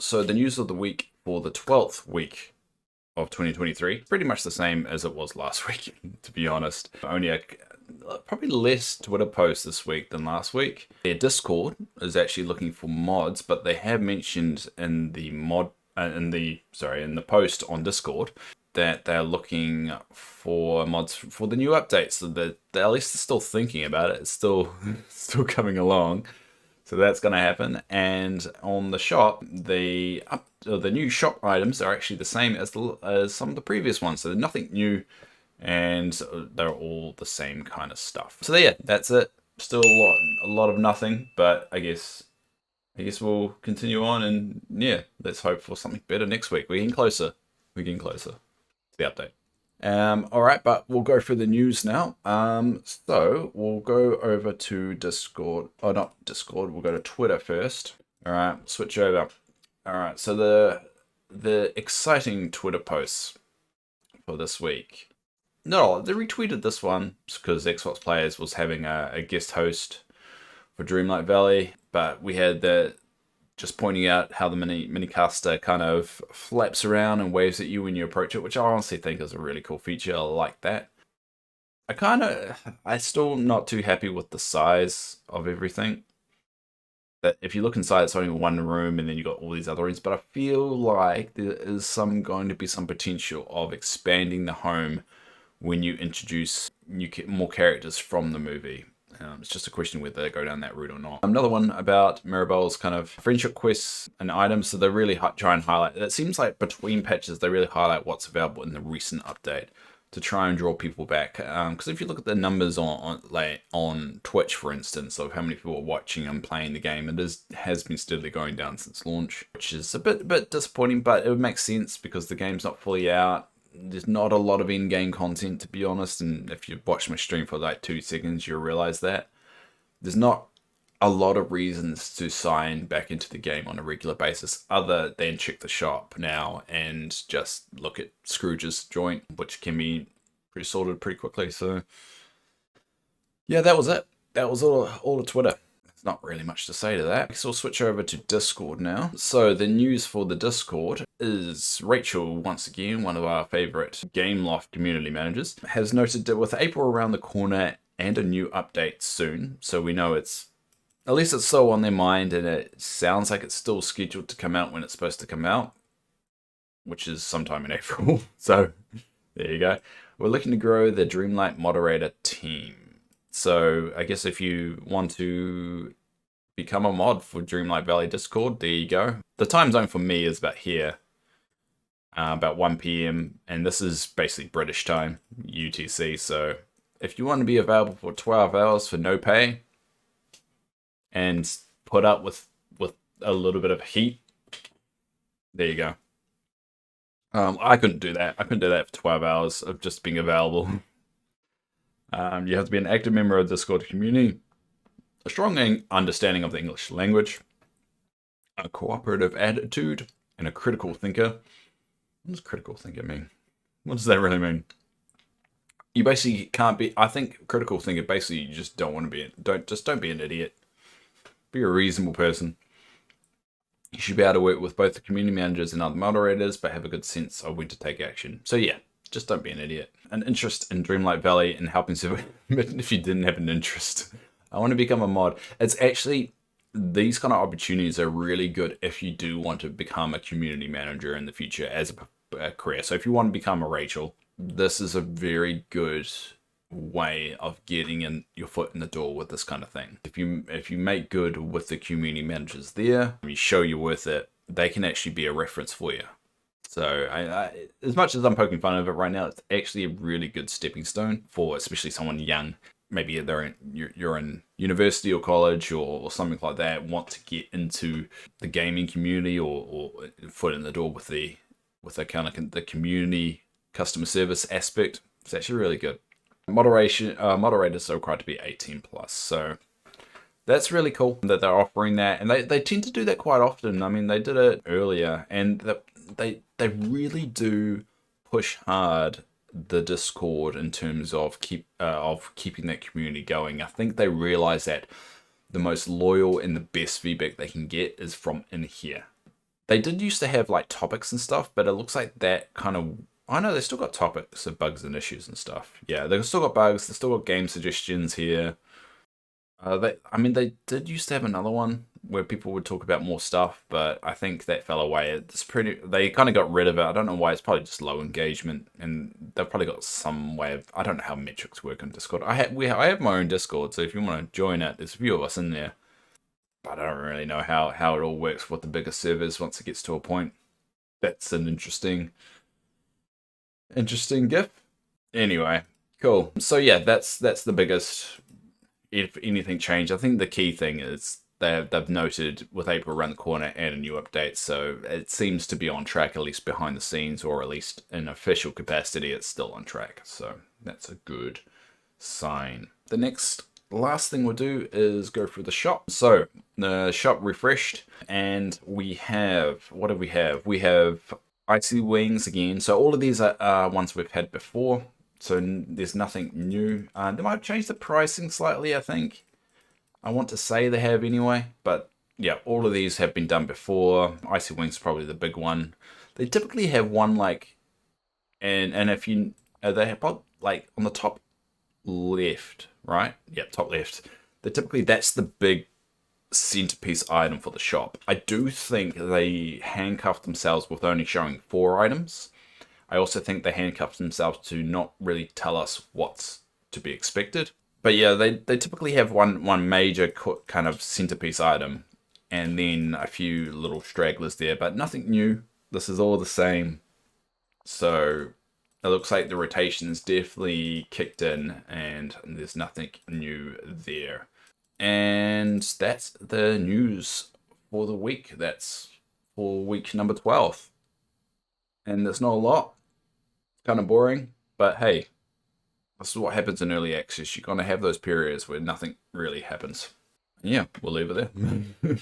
So the news of the week for the 12th week of 2023, pretty much the same as it was last week, to be honest. Only probably less Twitter posts this week than last week. Their Discord is actually looking for mods, but they have mentioned in the in the post on Discord that they're looking for mods for the new updates. So that at least they're still thinking about it. It's still still coming along. So that's going to happen. And on the shop, the new shop items are actually the same as some of the previous ones. So they're nothing new, and they're all the same kind of stuff. So yeah, that's it. Still a lot of nothing, but I guess we'll continue on, and yeah, let's hope for something better next week. We're getting closer. We're getting closer to the update. All right, but we'll go through the news now. So we'll go over to Discord. Oh, not Discord. We'll go to Twitter first. All right, switch over. All right, so the exciting Twitter posts for this week. No, they retweeted this one because Xbox Players was having a guest host for Dreamlight Valley, but we had the just pointing out how the minicaster kind of flaps around and waves at you when you approach it, which I honestly think is a really cool feature. I like that. I still not too happy with the size of everything. That if you look inside, it's only one room, and then you got all these other rooms. But I feel like there is going to be some potential of expanding the home when you introduce more characters from the movie. It's just a question whether they go down that route or not. Another one about Mirabelle's kind of friendship quests and items. So they really try and highlight. It seems like between patches, they really highlight what's available in the recent update to try and draw people back. Because if you look at the numbers on Twitch, for instance, of how many people are watching and playing the game, has been steadily going down since launch, which is a bit disappointing. But it would make sense because the game's not fully out. There's not a lot of in-game content, to be honest, and if you've watched my stream for like 2 seconds, you'll realize that there's not a lot of reasons to sign back into the game on a regular basis other than check the shop now and just look at Scrooge's joint, which can be pretty sorted pretty quickly. So yeah, that was it. That was all of Twitter. Not really much to say to that. So we'll switch over to Discord now. So the news for the Discord is Rachel, once again, one of our favorite Gameloft community managers, has noted that with April around the corner and a new update soon, so we know at least it's so on their mind, and it sounds like it's still scheduled to come out when it's supposed to come out, which is sometime in April. So there you go. We're looking to grow the Dreamlight moderator team. So I guess if you want to become a mod for Dreamlight Valley Discord, there you go. The time zone for me is about here, about 1 p.m. And this is basically British time, UTC. So if you want to be available for 12 hours for no pay and put up with a little bit of heat, there you go. I couldn't do that. I couldn't do that for 12 hours of just being available. You have to be an active member of the Discord community, a strong understanding of the English language, a cooperative attitude, and a critical thinker. What does critical thinker mean? What does that really mean? You basically can't be. I think critical thinker basically you just don't want to be. Don't be an idiot. Be a reasonable person. You should be able to work with both the community managers and other moderators, but have a good sense of when to take action. So yeah. Just don't be an idiot. An interest in Dreamlight Valley and helping survive. If you didn't have an interest, I want to become a mod. It's actually, these kind of opportunities are really good if you do want to become a community manager in the future as a career. So if you want to become a Rachel, this is a very good way of getting in your foot in the door with this kind of thing. If you make good with the community managers there, you show you're worth it, they can actually be a reference for you. So I, as much as I'm poking fun of it right now, it's actually a really good stepping stone for especially someone young. Maybe you're in university or college or something like that, want to get into the gaming community or foot in the door with the kind of the community customer service aspect. It's actually really good. Moderators are required to be 18 plus. So that's really cool that they're offering that, and they tend to do that quite often. I mean, they did it earlier, and they really do push hard the Discord in terms of keeping that community going. I think they realize that the most loyal and the best feedback they can get is from in here. They did used to have like topics and stuff, but it looks like that kind of. I know they still got topics of bugs and issues and stuff. Yeah, they've still got bugs. They've still got game suggestions here. I mean, they did used to have another one where people would talk about more stuff, but I think that fell away. It's pretty. They kind of got rid of it. I don't know why. It's probably just low engagement, and they've probably got some way of. I don't know how metrics work on Discord. I have my own Discord, so if you want to join it, there's a few of us in there. But I don't really know how it all works with the bigger servers once it gets to a point. That's an interesting gif. Anyway, cool. So yeah, that's the biggest. If anything changed, I think the key thing is they've noted with April around the corner and a new update, so it seems to be on track, at least behind the scenes, or at least in official capacity, it's still on track. So that's a good sign. The last thing we'll do is go through the shop. So the shop refreshed, and we have, what do we have? We have Icy Wings again. So all of these are ones we've had before. So there's nothing new. They might have changed the pricing slightly, I think. I want to say they have anyway. But yeah, all of these have been done before. Icy Wings is probably the big one. They typically have one like, and if you, they have like on the top left, right? Yep, top left. That's the big centerpiece item for the shop. I do think they handcuffed themselves with only showing 4 items. I also think they handcuffed themselves to not really tell us what's to be expected. But yeah, they typically have one major kind of centerpiece item, and then a few little stragglers there, but nothing new. This is all the same. So it looks like the rotation's definitely kicked in, and there's nothing new there. And that's the news for the week. That's for week number 12. And there's not a lot. Kind of boring, but hey, this is what happens in early access. You're going to have those periods where nothing really happens. Yeah, we'll leave it there.